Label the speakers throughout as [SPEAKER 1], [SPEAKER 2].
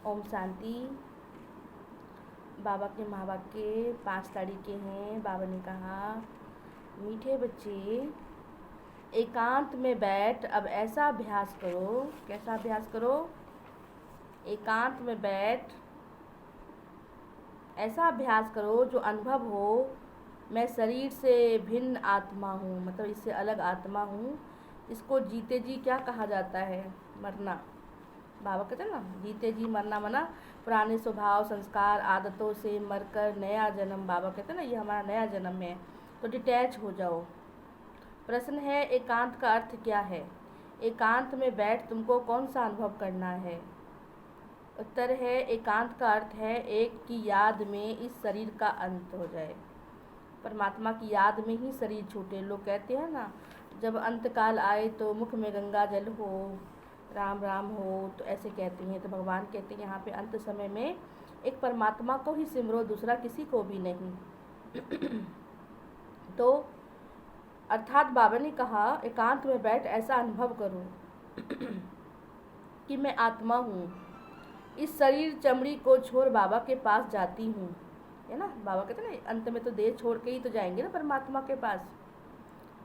[SPEAKER 1] ओम शांति। बाबा के महावाक्य 5 तरीके हैं। बाबा ने कहा, मीठे बच्चे एकांत में बैठ अब ऐसा अभ्यास करो। कैसा अभ्यास करो? एकांत में बैठ ऐसा अभ्यास करो जो अनुभव हो मैं शरीर से भिन्न आत्मा हूँ, मतलब इससे अलग आत्मा हूँ। इसको जीते जी क्या कहा जाता है? मरना। बाबा कहते हैं ना, जीते जी मरना, मना पुराने स्वभाव संस्कार आदतों से मरकर नया जन्म। बाबा कहते हैं ना, ये हमारा नया जन्म है, तो डिटैच हो जाओ। प्रश्न है, एकांत का अर्थ क्या है? एकांत में बैठ तुमको कौन सा अनुभव करना है? उत्तर है, एकांत का अर्थ है एक की याद में इस शरीर का अंत हो जाए। परमात्मा की याद में ही शरीर छूटे। लोग कहते हैं ना, जब अंत काल आए तो मुख में गंगा जल हो, राम राम हो, तो ऐसे कहते हैं। तो भगवान कहते हैं यहाँ पे अंत समय में एक परमात्मा को ही सिमरो, दूसरा किसी को भी नहीं। तो अर्थात बाबा ने कहा, एकांत में बैठ ऐसा अनुभव करो कि मैं आत्मा हूँ, इस शरीर चमड़ी को छोड़ बाबा के पास जाती हूँ, है ना। बाबा कहते हैं ना, अंत में तो देह छोड़ के ही तो जाएंगे ना परमात्मा के पास।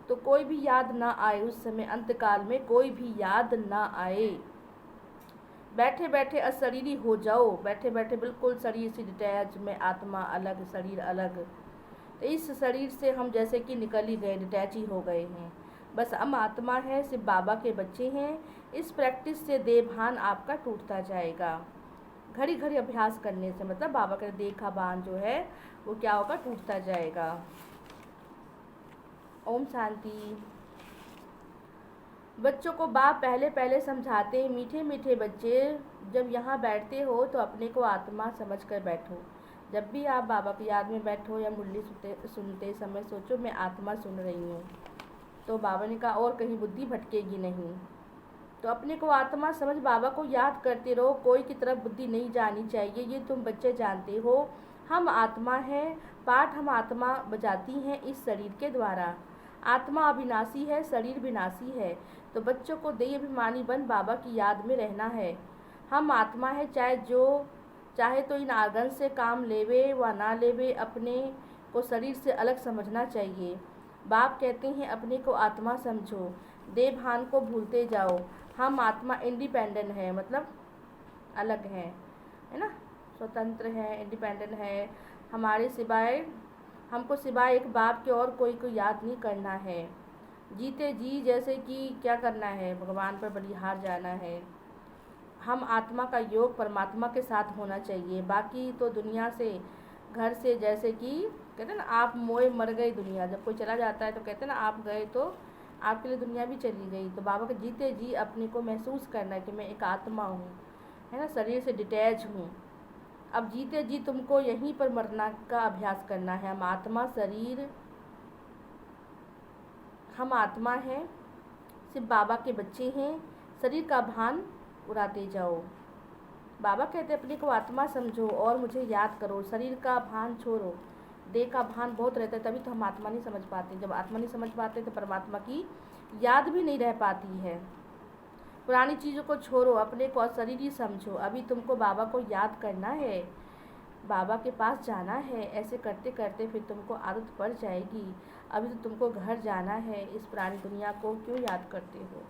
[SPEAKER 1] तो कोई भी याद ना आए उस समय, अंत काल में कोई भी याद ना आए। बैठे बैठे अशरीरी हो जाओ, बैठे बैठे बिल्कुल शरीर से डिटैच, में आत्मा अलग शरीर अलग। तो इस शरीर से हम जैसे कि निकल ही गए, डिटैच ही हो गए हैं। बस हम आत्मा है, सिर्फ बाबा के बच्चे हैं। इस प्रैक्टिस से देहभान आपका टूटता जाएगा। घड़ी घड़ी अभ्यास करने से, मतलब बाबा का देह का भान जो है वो क्या होगा? टूटता जाएगा। ओम शांति। बच्चों को बाप पहले पहले समझाते हैं, मीठे मीठे बच्चे जब यहाँ बैठते हो तो अपने को आत्मा समझकर बैठो। जब भी आप बाबा की याद में बैठो या मुरली सुनते समय सोचो मैं आत्मा सुन रही हूँ। तो बाबा ने कहा और कहीं बुद्धि भटकेगी नहीं। तो अपने को आत्मा समझ बाबा को याद करते रहो, कोई की तरफ बुद्धि नहीं जानी चाहिए। ये तुम बच्चे जानते हो, हम आत्मा हैं, पाठ हम आत्मा बजाती हैं इस शरीर के द्वारा। आत्मा अविनाशी है, शरीर विनाशी है। तो बच्चों को देह अभिमानी बन बाबा की याद में रहना है। हम आत्मा है, चाहे तो इन आर्गन से काम लेवे व ना लेवे, अपने को शरीर से अलग समझना चाहिए। बाप कहते हैं अपने को आत्मा समझो, देह-भान को भूलते जाओ। हम आत्मा इंडिपेंडेंट है, मतलब अलग है ना, स्वतंत्र है, इंडिपेंडेंट है। हमारे सिवाय, हमको सिवाय एक बाप के और कोई को याद नहीं करना है। जीते जी जैसे कि क्या करना है? भगवान पर बलिहार जाना है। हम आत्मा का योग परमात्मा के साथ होना चाहिए। बाकी तो दुनिया से, घर से, जैसे कि कहते हैं ना, आप मोए मर गई दुनिया। जब कोई चला जाता है तो कहते हैं ना, आप गए तो आपके लिए दुनिया भी चली गई। तो बाबा के जीते जी अपने को महसूस करना है कि मैं एक आत्मा हूँ, है ना, शरीर से डिटैच हूँ। अब जीते जी तुमको यहीं पर मरना का अभ्यास करना है। हम आत्मा, शरीर, हम आत्मा हैं, सिर्फ बाबा के बच्चे हैं। शरीर का भान उड़ाते जाओ। बाबा कहते अपने को आत्मा समझो और मुझे याद करो। शरीर का भान छोड़ो, देह का भान बहुत रहता है, तभी तो हम आत्मा नहीं समझ पाते। जब आत्मा नहीं समझ पाते तो परमात्मा की याद भी नहीं रह पाती है। पुरानी चीज़ों को छोड़ो, अपने को अशरीरी समझो। अभी तुमको बाबा को याद करना है, बाबा के पास जाना है। ऐसे करते करते फिर तुमको आदत पड़ जाएगी। अभी तो तुमको घर जाना है, इस पुरानी दुनिया को क्यों याद करते हो?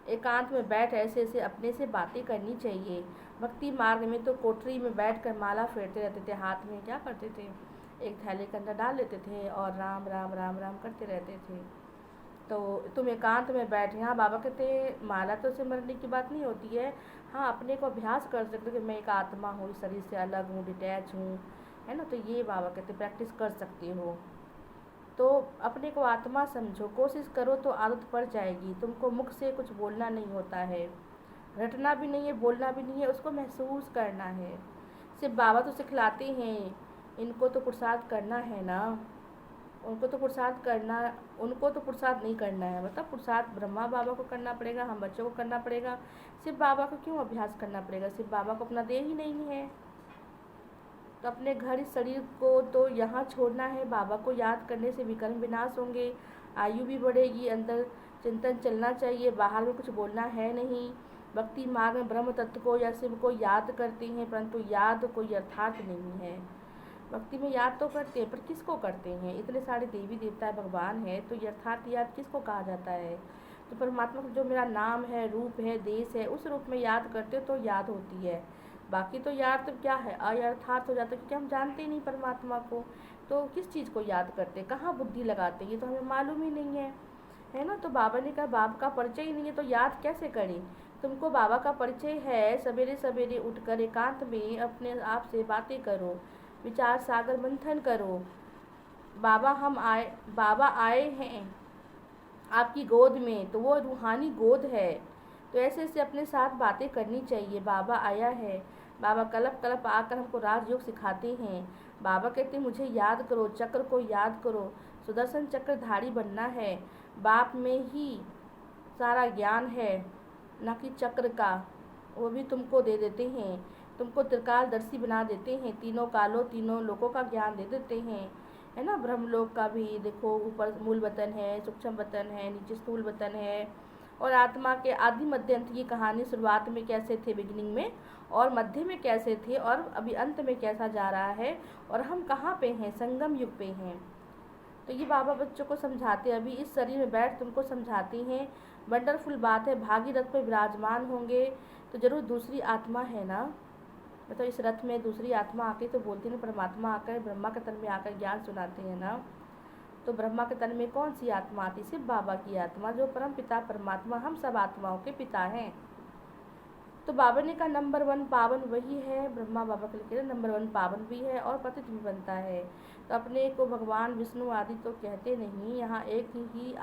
[SPEAKER 1] एकांत में बैठ ऐसे ऐसे अपने से बातें करनी चाहिए। भक्ति मार्ग में तो कोठरी में बैठकर माला फेरते रहते थे। हाथ में क्या करते थे? एक थैले के अंदर डाल लेते थे और राम राम राम राम करते रहते थे। तो तुम एकांत में बैठ, यहाँ बाबा कहते माला तो सिमरने की बात नहीं होती है। हाँ, अपने को अभ्यास कर सकते हो कि मैं एक आत्मा हूँ, इस शरीर से अलग हूँ, डिटैच हूँ, है ना। तो ये बाबा कहते प्रैक्टिस कर सकते हो। तो अपने को आत्मा समझो, कोशिश करो तो आदत पड़ जाएगी। तुमको मुख से कुछ बोलना नहीं होता है, रटना भी नहीं है, बोलना भी नहीं है, उसको महसूस करना है। सिर्फ बाबा तो सिखलाते हैं, इनको तो पुरुषार्थ करना है ना, उनको तो पुरुषार्थ नहीं करना है। मतलब पुरुषार्थ ब्रह्मा बाबा को करना पड़ेगा, हम बच्चों को करना पड़ेगा। सिर्फ बाबा को क्यों अभ्यास करना पड़ेगा? सिर्फ बाबा को अपना देह ही नहीं है। तो अपने घर, इस शरीर को तो यहाँ छोड़ना है। बाबा को याद करने से विकर्म विनाश होंगे, आयु भी बढ़ेगी, अंदर चिंतन चलना चाहिए, बाहर में कुछ बोलना है नहीं। भक्ति मार्ग में ब्रह्म तत्व को या शिव को याद करते हैं, परंतु याद कोई यथार्थ नहीं है। भक्ति में याद तो करते हैं, पर किसको करते हैं? इतने सारे देवी देवता भगवान है, तो यथार्थ याद किसको कहा जाता है? तो परमात्मा का जो मेरा नाम है, रूप है, देश है, उस रूप में याद करते तो याद होती है। बाकी तो याद तो क्या है, अयथार्थ हो जाता है, क्योंकि हम जानते ही नहीं परमात्मा को। तो किस चीज़ को याद करते, कहाँ बुद्धि लगाते, ये तो हमें मालूम ही नहीं है ना। तो बाबा ने कहा बाप का परिचय ही नहीं है तो याद कैसे करें? तुमको बाबा का परिचय है, सवेरे सवेरे उठकर एकांत में अपने आप से बातें करो, विचार सागर मंथन करो। बाबा आए हैं आपकी गोद में, तो वो रूहानी गोद है, तो ऐसे ऐसे अपने साथ बातें करनी चाहिए। बाबा आया है, बाबा कलप कलप आकर हमको राजयोग सिखाते हैं। बाबा कहते हैं मुझे याद करो, चक्र को याद करो, सुदर्शन चक्रधारी बनना है। बाप में ही सारा ज्ञान है, न कि चक्र का, वो भी तुमको दे देते हैं। तुमको त्रिकालदर्शी बना देते हैं, तीनों कालों तीनों लोकों का ज्ञान दे देते हैं, है ना। ब्रह्मलोक का भी देखो, ऊपर मूल वतन है, सूक्ष्म वतन है, नीचे स्थूल वतन है। और आत्मा के आदि मध्य अंत की कहानी शुरुआत में कैसे थे, बिगिनिंग में, और मध्य में कैसे थे, और अभी अंत में कैसा जा रहा है, और हम कहाँ पे हैं, संगम युग पे हैं। तो ये बाबा बच्चों को समझाते हैं, अभी इस शरीर में बैठ तुमको समझाते हैं। वंडरफुल बात है, भागीरथ पे विराजमान होंगे तो जरूर दूसरी आत्मा है ना। तो इस रथ में दूसरी आत्मा आके तो बोलती है ना, परमात्मा आकर ब्रह्मा के तन में आकर ज्ञान सुनाते हैं ना। तो ब्रह्मा के तन में कौन सी आत्मा आती? सिर्फ बाबा की आत्मा, जो परम पिता परमात्मा हम सब आत्माओं के पिता हैं। तो बाबा ने कहा नंबर 1 पावन वही है, ब्रह्मा बाबा के लिए नंबर 1 पावन भी है और पतित भी बनता है। तो अपने को भगवान विष्णु आदि तो कहते नहीं, यहाँ एक ही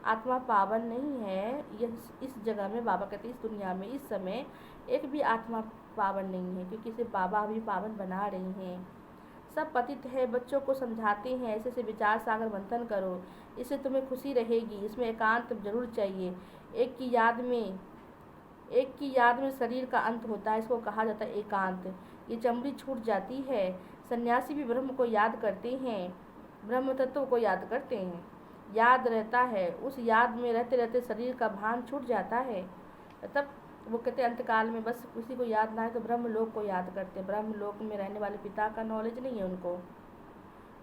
[SPEAKER 1] आत्मा पावन नहीं है। यह इस जगह में बाबा कहते इस दुनिया में इस समय एक भी आत्मा पावन नहीं है, क्योंकि इसे बाबा अभी पावन बना रहे हैं। सब पतित है, बच्चों को समझाते हैं ऐसे से विचार सागर मंथन करो, इससे तुम्हें खुशी रहेगी। इसमें एकांत जरूर चाहिए। एक की याद में शरीर का अंत होता है, इसको कहा जाता है एकांत। ये चमड़ी छूट जाती है। सन्यासी भी ब्रह्म को याद करते हैं, ब्रह्म तत्व को याद करते हैं, याद रहता है। उस याद में रहते रहते शरीर का भान छूट जाता है। तब वो कहते अंतकाल में बस उसी को याद ना है तो ब्रह्म लोक को याद करते हैं। ब्रह्म लोक में रहने वाले पिता का नॉलेज नहीं है उनको।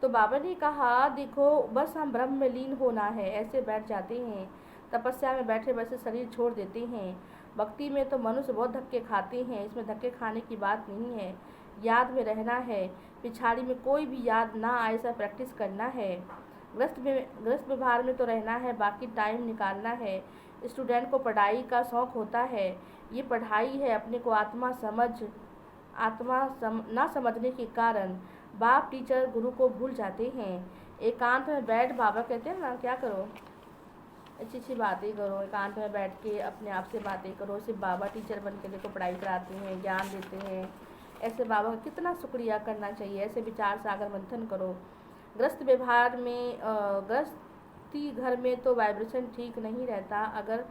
[SPEAKER 1] तो बाबा ने कहा देखो बस हम ब्रह्म में लीन होना है, ऐसे बैठ जाते हैं। तपस्या में बैठे वैसे शरीर छोड़ देते हैं। भक्ति में तो मनुष्य बहुत धक्के खाते हैं, इसमें धक्के खाने की बात नहीं है। याद में रहना है, पिछाड़ी में कोई भी याद ना आए, ऐसा प्रैक्टिस करना है। ग्रस्त व्यवहार में तो रहना है, बाकी टाइम निकालना है। स्टूडेंट को पढ़ाई का शौक़ होता है, ये पढ़ाई है। अपने को ना समझने के कारण बाप टीचर गुरु को भूल जाते हैं। एकांत में बैठ, बाबा कहते हैं ना क्या करो, अच्छी अच्छी बातें करो, एकांत में बैठ के अपने आप से बातें करो। सिर्फ बाबा टीचर बन के देखो पढ़ाई कराते हैं, ज्ञान देते हैं। ऐसे बाबा का कितना शुक्रिया करना चाहिए। ऐसे विचार सागर मंथन करो। ग्रस्त व्यवहार में गृहस्थी घर में तो वाइब्रेशन ठीक नहीं रहता। अगर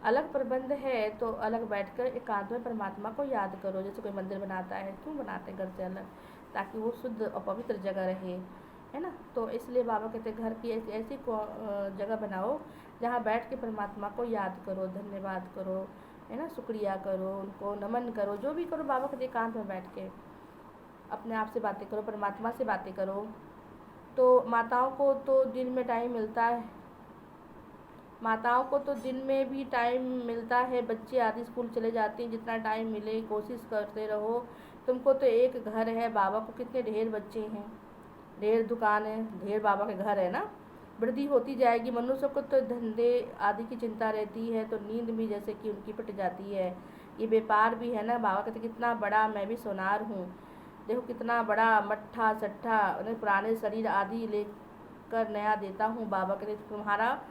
[SPEAKER 1] अलग प्रबंध है तो अलग बैठकर एकांत में परमात्मा को याद करो। जैसे कोई मंदिर बनाता है, क्यों बनाते हैं घर से अलग, ताकि वो शुद्ध और पवित्र जगह रहे, है ना। तो इसलिए बाबा कहते हैं घर की ऐसी जगह बनाओ जहाँ बैठ के परमात्मा को याद करो, धन्यवाद करो, है ना, शुक्रिया करो, उनको नमन करो, जो भी करो। बाबा कहते एकांत में बैठ के अपने आप से बातें करो, परमात्मा से बातें करो। तो माताओं को तो दिन में टाइम मिलता है, माताओं को तो दिन में भी टाइम मिलता है। बच्चे आदि स्कूल चले जाते हैं, जितना टाइम मिले कोशिश करते रहो। तुमको तो एक घर है, बाबा को कितने ढेर बच्चे हैं, ढेर दुकान है, ढेर बाबा के घर है ना। वृद्धि होती जाएगी। मनुष्य को तो धंधे आदि की चिंता रहती है, तो नींद भी जैसे कि उनकी पिट जाती है। ये व्यापार भी है ना। बाबा कहते कितना बड़ा मैं भी सोनार हूँ, देखो कितना बड़ा मट्ठा सट्ठा पुराने शरीर आदि लेकर नया देता हूँ। बाबा कहते तुम्हारा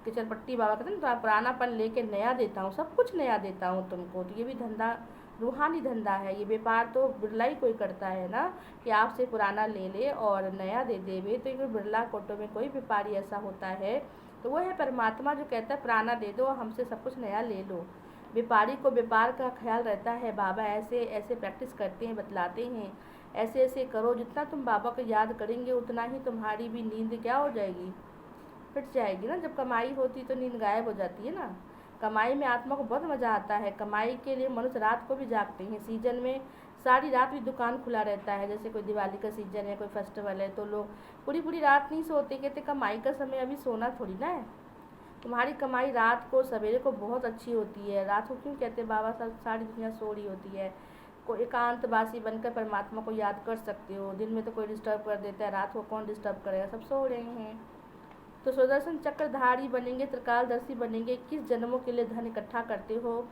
[SPEAKER 1] किचन पट्टी, बाबा कहते हैं पुरानापन लेके नया देता हूँ, सब कुछ नया देता हूँ तुमको। तो ये भी धंधा रूहानी धंधा है। ये व्यापार तो बिरला ही कोई करता है ना, कि आपसे पुराना ले ले और नया दे देवे। तो ये बिरला कोटो में कोई व्यापारी ऐसा होता है, तो वो है परमात्मा जो कहता है पुराना दे दो, हमसे सब कुछ नया ले लो। व्यापारी को व्यापार का ख्याल रहता है। बाबा ऐसे ऐसे प्रैक्टिस करते हैं, बतलाते हैं, ऐसे ऐसे करो। जितना तुम बाबा को याद करेंगे उतना ही तुम्हारी भी नींद क्या हो जाएगी, फिट जाएगी ना। जब कमाई होती तो नींद गायब हो जाती है ना। कमाई में आत्मा को बहुत मज़ा आता है। कमाई के लिए मनुष्य रात को भी जागते हैं। सीजन में सारी रात भी दुकान खुला रहता है। जैसे कोई दिवाली का सीजन है, कोई फेस्टिवल है, तो लोग पूरी पूरी रात नहीं सोते। कहते कमाई का समय अभी सोना थोड़ी ना है। तुम्हारी कमाई रात को सवेरे को बहुत अच्छी होती है। रात को क्यों कहते बाबा साहब सारी दुनिया सो रही होती है। को एकांतवासी बनकर परमात्मा को याद कर सकते हो। दिन में तो कोई डिस्टर्ब कर देता है, रात को कौन डिस्टर्ब करेगा, सब सो रहे हैं। तो सुदर्शन चक्रधारी बनेंगे, त्रिकालदर्शी बनेंगे। 21 जन्मों के लिए धन इकट्ठा करते हो।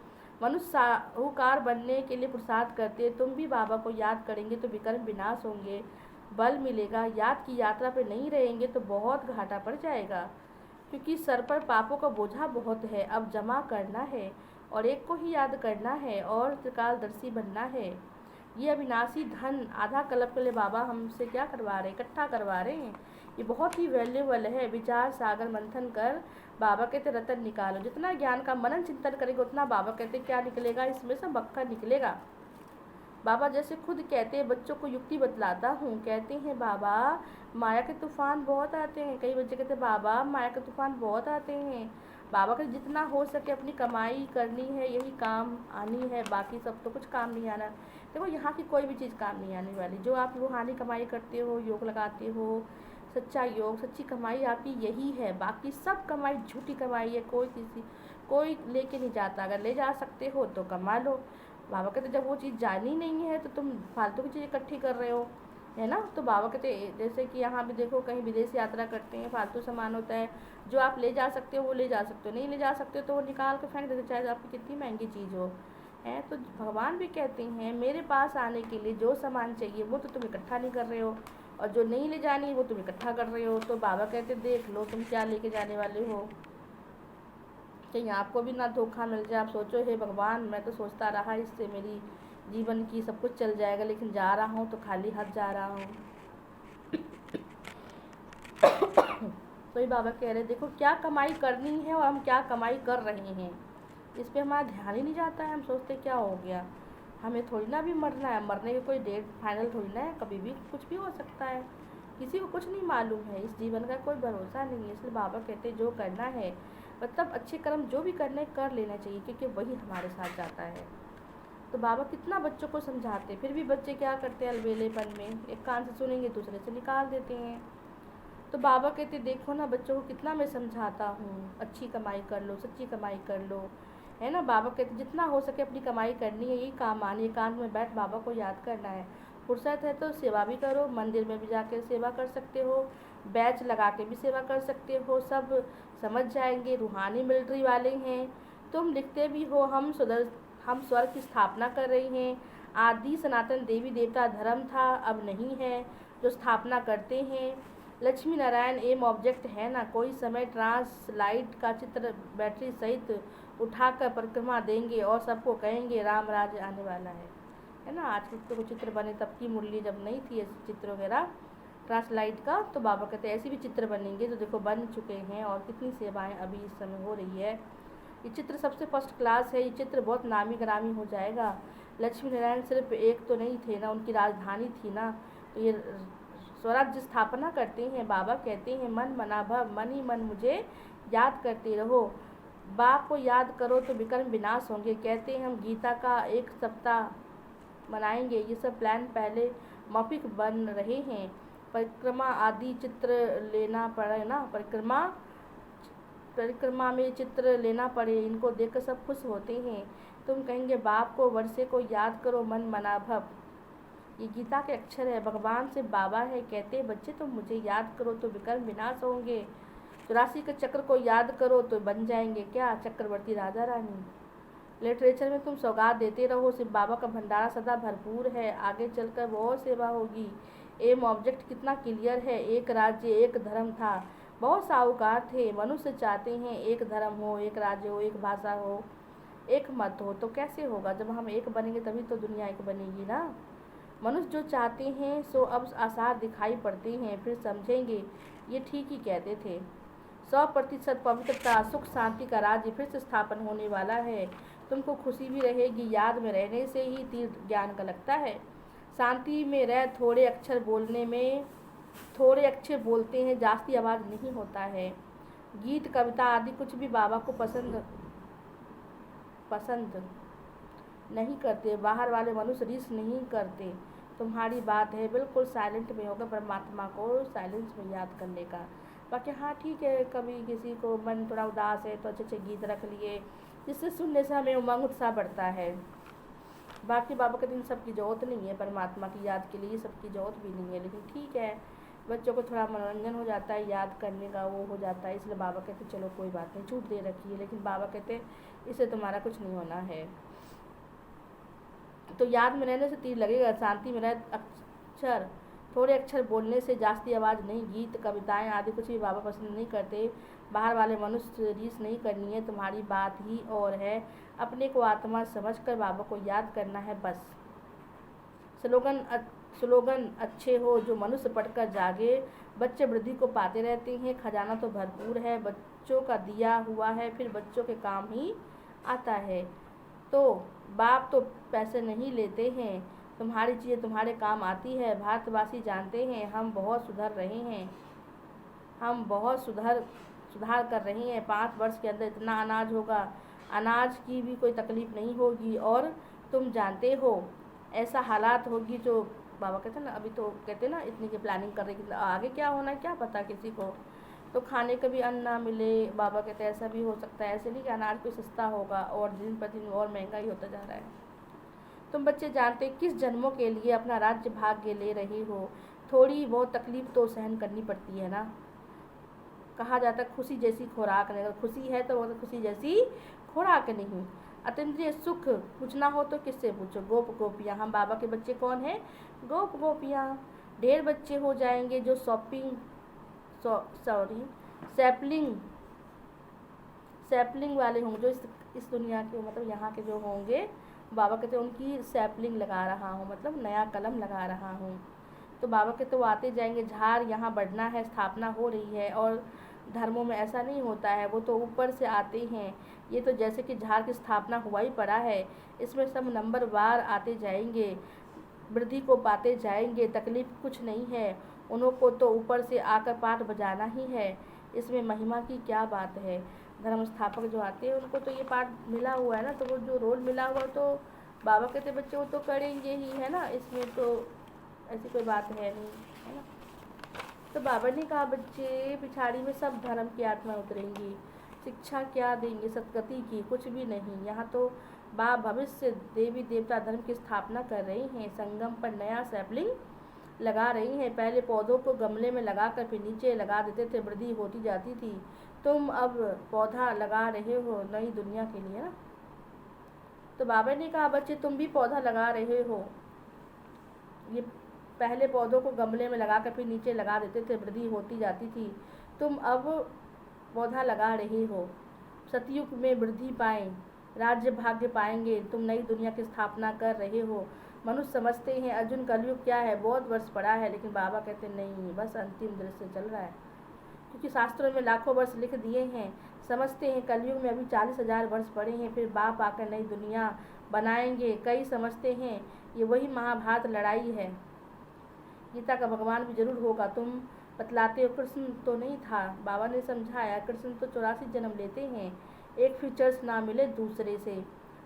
[SPEAKER 1] मनुष्य साहूकार बनने के लिए पुरुषार्थ करते। तुम भी बाबा को याद करेंगे तो विकर्म विनाश होंगे, बल मिलेगा। याद की यात्रा पे नहीं रहेंगे तो बहुत घाटा पड़ जाएगा, क्योंकि सर पर पापों का बोझा बहुत है। अब जमा करना है और एक को ही याद करना है और त्रिकालदर्शी बनना है। ये अविनाशी धन आधा कल्प के लिए बाबा हमसे क्या करवा रहे हैं, इकट्ठा करवा रहे हैं। ये बहुत ही वैल्यूबल है। विचार सागर मंथन कर बाबा कहते रतन निकालो। जितना ज्ञान का मनन चिंतन करेंगे उतना बाबा कहते क्या निकलेगा, इसमें से मक्खन निकलेगा। बाबा जैसे खुद कहते हैं, बच्चों को युक्ति बतलाता हूँ। कहते हैं बाबा माया के तूफान बहुत आते हैं। कई बच्चे कहते हैं बाबा माया के तूफान बहुत आते हैं। बाबा का जितना हो सके अपनी कमाई करनी है, यही काम आनी है, बाकी सब तो कुछ काम नहीं आना। देखो यहाँ की कोई भी चीज़ काम नहीं आने वाली। जो आप रूहानी कमाई करते हो, योग लगाते हो, सच्चा योग, सच्ची कमाई आपकी यही है। बाकी सब कमाई झूठी कमाई है। कोई लेके नहीं जाता। अगर ले जा सकते हो तो कमा लो। बाबा कहते जब वो चीज़ जानी नहीं है तो तुम फालतू की चीज़ इकट्ठी कर रहे हो, है ना। तो बाबा कहते जैसे कि यहाँ भी देखो, कहीं विदेश यात्रा करते हैं, फालतू सामान होता है। जो आप ले जा सकते हो वो ले जा सकते हो, नहीं ले जा सकते हो तो वो निकाल के फेंक देते, चाहे आपकी कितनी महंगी चीज़ हो, है। तो भगवान भी कहते हैं मेरे पास आने के लिए जो सामान चाहिए वो तो तुम इकट्ठा नहीं कर रहे हो, और जो नहीं ले जानी वो तुम इकट्ठा कर रहे हो। तो बाबा कहते देख लो तुम क्या लेके जाने वाले हो, कहीं आपको भी ना धोखा मिल जाए। आप सोचो हे भगवान, मैं तो सोचता रहा इससे मेरी जीवन की सब कुछ चल जाएगा, लेकिन जा रहा हूँ तो खाली हाथ जा रहा हूँ। तो ये बाबा कह रहे देखो क्या कमाई करनी है और हम क्या कमाई कर रहे हैं, इस पर हमारा ध्यान ही नहीं जाता है। हम सोचते क्या हो गया, हमें थोड़ी ना भी मरना है, मरने की कोई डेट फाइनल थोड़ी ना है, कभी भी कुछ भी हो सकता है। किसी को कुछ नहीं मालूम है, इस जीवन का कोई भरोसा नहीं है। इसलिए बाबा कहते जो करना है, मतलब अच्छे कर्म जो भी करने कर लेना चाहिए, क्योंकि वही हमारे साथ जाता है। तो बाबा कितना बच्चों को समझाते, फिर भी बच्चे क्या करते हैं अलबेलेपन में, एक कान से सुनेंगे दूसरे से निकाल देते हैं। तो बाबा कहते देखो ना बच्चों को कितना मैं समझाता हूँ, अच्छी कमाई कर लो, सच्ची कमाई कर लो, है ना। बाबा कहते जितना हो सके अपनी कमाई करनी है, यही काम आनी है। एकांत में बैठ बाबा को याद करना है। फुर्सत है तो सेवा भी करो, मंदिर में भी जाकर सेवा कर सकते हो, बैच लगा के भी सेवा कर सकते हो, सब समझ जाएंगे। रूहानी मिलिट्री वाले हैं। तुम लिखते भी हो हम स्वर्ग की स्थापना कर रहे हैं। आदि सनातन देवी देवता धर्म था, अब नहीं है, जो स्थापना करते हैं। लक्ष्मी नारायण एम ऑब्जेक्ट है ना, कोई समय ट्रांसलाइट का चित्र बैटरी सहित उठाकर परिक्रमा देंगे और सबको कहेंगे राम राज्य आने वाला है ना। आज तो चित्र बने, तब की मुरली जब नहीं थी ऐसे चित्र वगैरह ट्रांसलाइट का, तो बाबा कहते ऐसे भी चित्र बनेंगे, जो देखो बन चुके हैं और कितनी सेवाएं अभी इस समय हो रही है। ये चित्र सबसे फर्स्ट क्लास है, ये चित्र बहुत नामी ग्रामी हो जाएगा। लक्ष्मी नारायण सिर्फ एक तो नहीं थे ना, उनकी राजधानी थी ना। तो ये स्वराज्य स्थापना करते हैं। बाबा कहते हैं मन मना भव, मन ही मन मुझे याद करते रहो। बाप को याद करो तो विकर्म विनाश होंगे। कहते हैं हम गीता का 1 सप्ताह मनाएंगे, ये सब प्लान पहले मौखिक बन रहे हैं। परिक्रमा आदि चित्र लेना पड़े ना, परिक्रमा में चित्र लेना पड़े, इनको देखकर सब खुश होते हैं। तुम कहेंगे बाप को वर्षे को याद करो मन मना भव। ये गीता के अक्षर है, भगवान से बाबा है। कहते बच्चे तुम मुझे याद करो तो विकर्म विनाश होंगे। 84 के चक्र को याद करो तो बन जाएंगे क्या चक्रवर्ती राजा रानी। लिटरेचर में तुम सौगात देते रहो, सिर्फ बाबा का भंडारा सदा भरपूर है, आगे चलकर बहुत सेवा होगी। एम ऑब्जेक्ट कितना क्लियर है, एक राज्य एक धर्म था, बहुत साहूकार थे। मनुष्य चाहते हैं एक धर्म हो, एक राज्य हो, एक भाषा हो, एक मत हो, तो कैसे होगा। जब हम एक बनेंगे तभी तो दुनिया एक बनेगी ना। मनुष्य जो चाहते हैं सो अब आसार दिखाई पड़ते हैं, फिर समझेंगे ये ठीक ही कहते थे। 100% पवित्रता सुख शांति का राज्य फिर से स्थापन होने वाला है। तुमको खुशी भी रहेगी, याद में रहने से ही तीर्थ ज्ञान का लगता है। शांति में रह थोड़े अक्षर बोलते हैं, जास्ती आवाज़ नहीं होता है। गीत कविता आदि कुछ भी बाबा को पसंद पसंद नहीं करते, बाहर वाले मनुष्य रीस नहीं करते। तुम्हारी बात है बिल्कुल साइलेंट में होगा परमात्मा को साइलेंस में याद करने का। बाकी हाँ ठीक है, कभी किसी को मन थोड़ा उदास है तो अच्छे अच्छे गीत रख लिए, जिससे सुनने से हमें उमंग उत्साह बढ़ता है। बाकी बाबा के दिन सबकी ज़रूरत नहीं है, परमात्मा की याद के लिए सबकी ज़रूरत भी नहीं है, लेकिन ठीक है बच्चों को थोड़ा मनोरंजन हो जाता है, याद करने का वो हो जाता है, इसलिए बाबा कहते चलो कोई बात नहीं छूट दे रखी है, लेकिन बाबा कहते इससे तुम्हारा कुछ नहीं होना है। तो याद में रहने से तीर लगेगा, शांति में रहे अक्षर, थोड़े अक्षर बोलने से जास्ती आवाज़ नहीं, गीत कविताएं आदि कुछ भी बाबा पसंद नहीं करते। बाहर वाले मनुष्य रीस नहीं करनी है, तुम्हारी बात ही और है, अपने को आत्मा समझकर बाबा को याद करना है बस। स्लोगन अच्छे हो जो मनुष्य पढ़कर जागे, बच्चे वृद्धि को पाते रहते हैं, खजाना तो भरपूर है, बच्चों का दिया हुआ है, फिर बच्चों के काम ही आता है। तो बाप तो पैसे नहीं लेते हैं, तुम्हारी चीज़ें तुम्हारे काम आती है। भारतवासी जानते हैं हम बहुत सुधर रहे हैं, हम बहुत सुधार कर रहे हैं। 5 वर्ष के अंदर इतना अनाज होगा, अनाज की भी कोई तकलीफ़ नहीं होगी, और तुम जानते हो ऐसा हालात होगी जो बाबा कहते हैं ना, अभी तो कहते हैं ना इतनी की प्लानिंग कर रहे कि आगे क्या होना है क्या पता किसी को, तो खाने का भी अन्न ना मिले। बाबा कहते हैं ऐसा भी हो सकता है, ऐसे नहीं कि अनाज कोई सस्ता होगा, और दिन पर दिन और महंगा ही होता जा रहा है। तुम बच्चे जानते किस जन्मों के लिए अपना राज्य भाग्य ले रहे हो, थोड़ी बहुत तकलीफ तो सहन करनी पड़ती है ना। कहा जाता है खुशी जैसी खुराक नहीं, अगर खुशी है तो वो खुशी जैसी खुराक नहीं। अतीन्द्रिय सुख पूछना हो तो किससे पूछो, गोप गोपियाँ। हम बाबा के बच्चे कौन हैं, गोप गोपियाँ। ढेर बच्चे हो जाएंगे जो सैपलिंग वाले होंगे, जो इस दुनिया के मतलब यहाँ के जो होंगे, बाबा कहते हैं उनकी सैपलिंग लगा रहा हूँ, मतलब नया कलम लगा रहा हूँ। तो बाबा कहते वो आते जाएंगे, झाड़ यहाँ बढ़ना है, स्थापना हो रही है। और धर्मों में ऐसा नहीं होता है, वो तो ऊपर से आते हैं। ये तो जैसे कि झाड़ की स्थापना हुआ ही पड़ा है, इसमें सब नंबर वार आते जाएंगे, वृद्धि को पाते जाएंगे, तकलीफ कुछ नहीं है। उनको तो ऊपर से आकर पाठ बजाना ही है, इसमें महिमा की क्या बात है। धर्म स्थापक जो आते हैं उनको तो ये पाठ मिला हुआ है ना, तो वो जो रोल मिला हुआ तो बाबा कहते बच्चे वो तो करेंगे ही, है ना, इसमें तो ऐसी कोई बात है नहीं, है ना। तो बाबा ने कहा बच्चे पिछाड़ी में सब धर्म की आत्मा उतरेंगी, शिक्षा क्या देंगे सदगति की, कुछ भी नहीं। यहाँ तो बाप भविष्य देवी देवता धर्म की स्थापना कर रही हैं, संगम पर नया सैपलिंग लगा रही हैं। पहले पौधों को गमले में लगाकर फिर नीचे लगा देते थे, वृद्धि होती जाती थी। तुम अब पौधा लगा रहे हो नई दुनिया के लिए ना। तो बाबा ने कहा बच्चे तुम भी पौधा लगा रहे हो, ये पहले पौधों को गमले में लगाकर फिर नीचे लगा देते थे, वृद्धि होती जाती थी। तुम अब पौधा लगा रहे हो, सतयुग में वृद्धि पाएं, राज्य भाग्य पाएंगे, तुम नई दुनिया की स्थापना कर रहे हो। मनुष्य समझते हैं अर्जुन कलयुग क्या है, बहुत वर्ष पड़ा है, लेकिन बाबा कहते नहीं, बस अंतिम दृश्य चल रहा है, क्योंकि शास्त्रों में लाखों वर्ष लिख दिए हैं। समझते हैं कलयुग में अभी 40,000 वर्ष पड़े हैं, फिर बाप आकर नई दुनिया बनाएंगे। कई समझते हैं ये वही महाभारत लड़ाई है, गीता का भगवान भी जरूर होगा। तुम बतलाते हो कृष्ण तो नहीं था, बाबा ने समझाया कृष्ण तो 84 जन्म लेते हैं, एक फीचर्स ना मिले दूसरे से,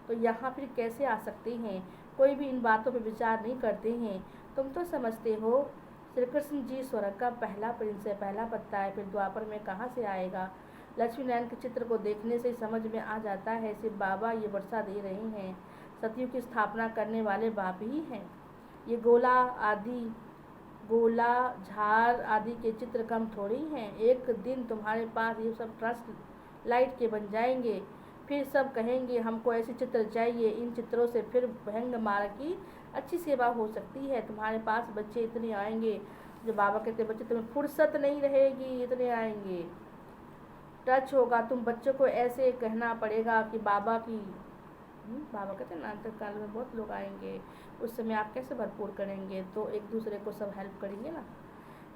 [SPEAKER 1] तो यहाँ फिर कैसे आ सकते हैं। कोई भी इन बातों पर विचार नहीं करते हैं। तुम तो समझते हो श्री कृष्ण जी स्वर्ग का पहला प्रिंस है, पहला पत्ता है, फिर द्वापर में कहाँ से आएगा। लक्ष्मी नारायण के चित्र को देखने से समझ में आ जाता है सिर्फ बाबा ये वर्षा दे रहे हैं, सतयुग की स्थापना करने वाले बाप ही हैं। ये गोला झाड़ आदि के चित्र कम थोड़ी हैं। एक दिन तुम्हारे पास ये सब ट्रस्ट लाइट के बन जाएंगे, फिर सब कहेंगे हमको ऐसे चित्र चाहिए। इन चित्रों से फिर भयंग मार्ग की अच्छी सेवा हो सकती है। तुम्हारे पास बच्चे इतने आएंगे, जो बाबा कहते बच्चे तुम्हें फुर्सत नहीं रहेगी, इतने आएंगे, टच होगा। तुम बच्चों को ऐसे कहना पड़ेगा कि बाबा की बाबा कहते हैं ना अंत काल में बहुत लोग आएंगे, उस समय आप कैसे भरपूर करेंगे, तो एक दूसरे को सब हेल्प करेंगे ना।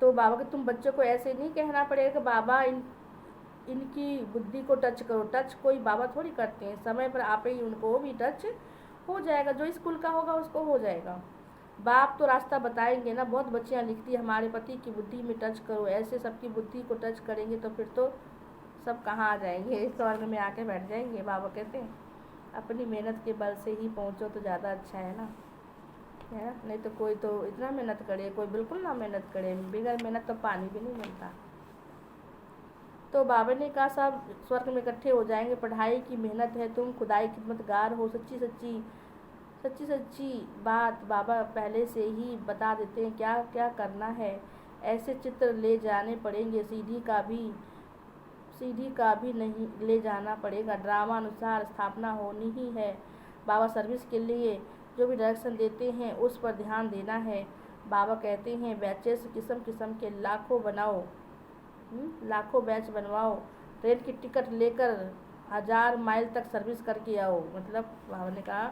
[SPEAKER 1] तो बाबा के तुम बच्चों को ऐसे नहीं कहना पड़ेगा कि बाबा इनकी बुद्धि को टच करो। टच कोई बाबा थोड़ी करते हैं, समय पर आप ही उनको भी टच हो जाएगा, जो स्कूल का होगा उसको हो जाएगा। बाप तो रास्ता बताएंगे ना। बहुत बच्चियाँ लिखती है हमारे पति की बुद्धि में टच करो, ऐसे सबकी बुद्धि को टच करेंगे तो फिर तो सब कहाँ आ जाएंगे, स्वर्ग में आके बैठ जाएंगे। बाबा कहते हैं अपनी मेहनत के बल से ही पहुँचो तो ज़्यादा अच्छा है ना, नहीं तो कोई तो इतना मेहनत करे, कोई बिल्कुल ना मेहनत करे, बगैर मेहनत तो पानी भी नहीं मिलता। तो बाबा ने कहा सब स्वर्ग में इकट्ठे हो जाएंगे, पढ़ाई की मेहनत है, तुम खुदाई खिदमतगार हो, सच्ची सच्ची सच्ची सच्ची बात बाबा पहले से ही बता देते हैं क्या क्या करना है। ऐसे चित्र ले जाने पड़ेंगे, सीढ़ी का भी नहीं ले जाना पड़ेगा, ड्रामा अनुसार स्थापना होनी ही है। बाबा सर्विस के लिए जो भी डायरेक्शन देते हैं उस पर ध्यान देना है। बाबा कहते हैं बैचेस किस्म किस्म के लाखों बनाओ, लाखों बैच बनवाओ, ट्रेन की टिकट लेकर 1000 माइल तक सर्विस करके आओ। मतलब बाबा ने कहा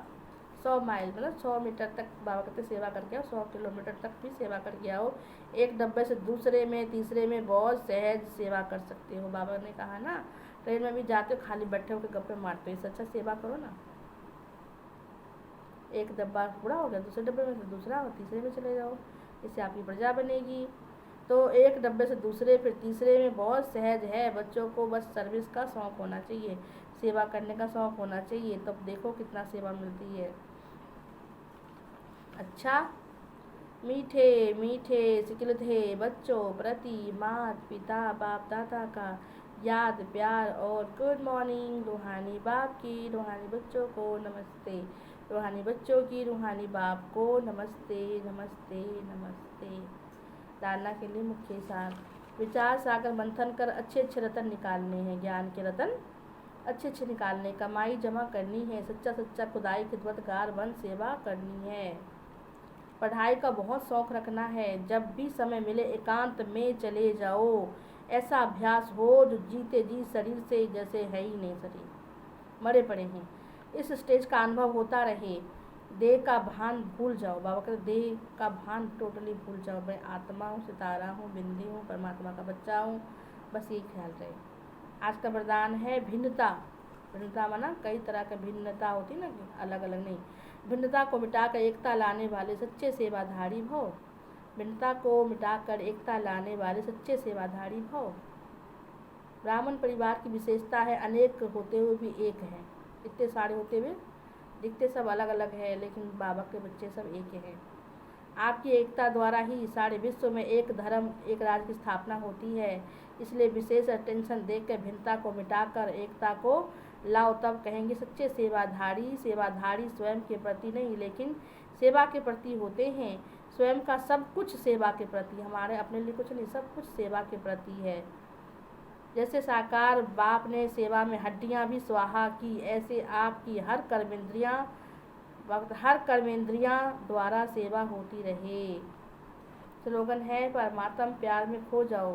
[SPEAKER 1] 100 माइल मतलब 100 मीटर तक बाबा कहते सेवा करके आओ, 100 किलोमीटर तक भी सेवा करके आओ। एक डब्बे से दूसरे में तीसरे में बहुत सहज सेवा कर सकते हो। बाबा ने कहा ना ट्रेन में भी जाते हो खाली बैठे होकर गप्पे मारते हो, इससे अच्छा सेवा करो ना। एक डब्बा पूरा हो गया, दूसरे डब्बे में से दूसरा और तीसरे में चले जाओ, इससे आपकी प्रजा बनेगी। तो एक डब्बे से दूसरे फिर तीसरे में बहुत सहज है। बच्चों को बस सर्विस का शौक़ होना चाहिए, सेवा करने का शौक़ होना चाहिए, तब तो देखो कितना सेवा मिलती है। अच्छा, मीठे मीठे सिकल थे बच्चों प्रति माता पिता बाप दादा का याद प्यार और गुड मॉर्निंग। रूहानी बाप की रूहानी बच्चों को नमस्ते, रूहानी बच्चों की रूहानी बाप को नमस्ते नमस्ते नमस्ते। धारणा के लिए मुख्य सार, विचार सागर मंथन कर अच्छे अच्छे रतन निकालने हैं, ज्ञान के रतन अच्छे अच्छे निकालने, कमाई जमा करनी है, सच्चा सच्चा खुदाई खिदमतगार बन सेवा करनी है। पढ़ाई का बहुत शौक़ रखना है, जब भी समय मिले एकांत में चले जाओ, ऐसा अभ्यास हो जो जीते जी शरीर से जैसे है ही नहीं, शरीर मरे पड़े हैं, इस स्टेज का अनुभव होता रहे। देह का भान भूल जाओ, बाबा कहते देह का भान टोटली भूल जाओ, मैं आत्मा हूँ, सितारा हूँ, बिंदी हूँ, परमात्मा का बच्चा हूँ, बस ये ख्याल रहे। आज का वरदान है भिन्नता। भिन्नता माना कई तरह की भिन्नता होती ना, अलग अलग नहीं। भिन्नता को मिटाकर एकता लाने वाले सच्चे सेवाधारी भव, भिन्नता को मिटाकर एकता लाने वाले सच्चे सेवाधारी भव। ब्राह्मण परिवार की विशेषता है अनेक होते हुए भी एक है, इतने सारे होते हुए दिखते सब अलग अलग है, लेकिन बाबा के बच्चे सब एक हैं। आपकी एकता द्वारा ही सारे विश्व में एक धर्म एक राज्य की स्थापना होती है, इसलिए विशेष अटेंशन देकर भिन्नता को मिटाकर एकता को लाओ, तब कहेंगे सच्चे सेवाधारी। सेवाधारी स्वयं के प्रति नहीं लेकिन सेवा के प्रति होते हैं, स्वयं का सब कुछ सेवा के प्रति, हमारे अपने लिए कुछ नहीं, सब कुछ सेवा के प्रति है। जैसे साकार बाप ने सेवा में हड्डियां भी स्वाहा की, ऐसे आपकी हर कर्मेंद्रियां द्वारा सेवा होती रहे। स्लोगन है परमात्मा प्यार में खो जाओ,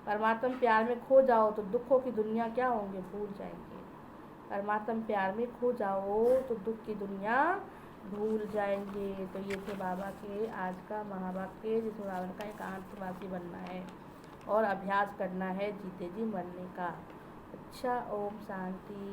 [SPEAKER 1] परमात्मा प्यार में खो जाओ तो दुखों की दुनिया क्या होंगे भूल जाएंगे। परमात्मा प्यार में खो जाओ तो दुख की दुनिया भूल जाएंगे। तो ये थे बाबा के आज का महावाक्य, जिसमें बाबा का एकांतवासी बनना है और अभ्यास करना है जीते जी मरने का। अच्छा, ओम शांति।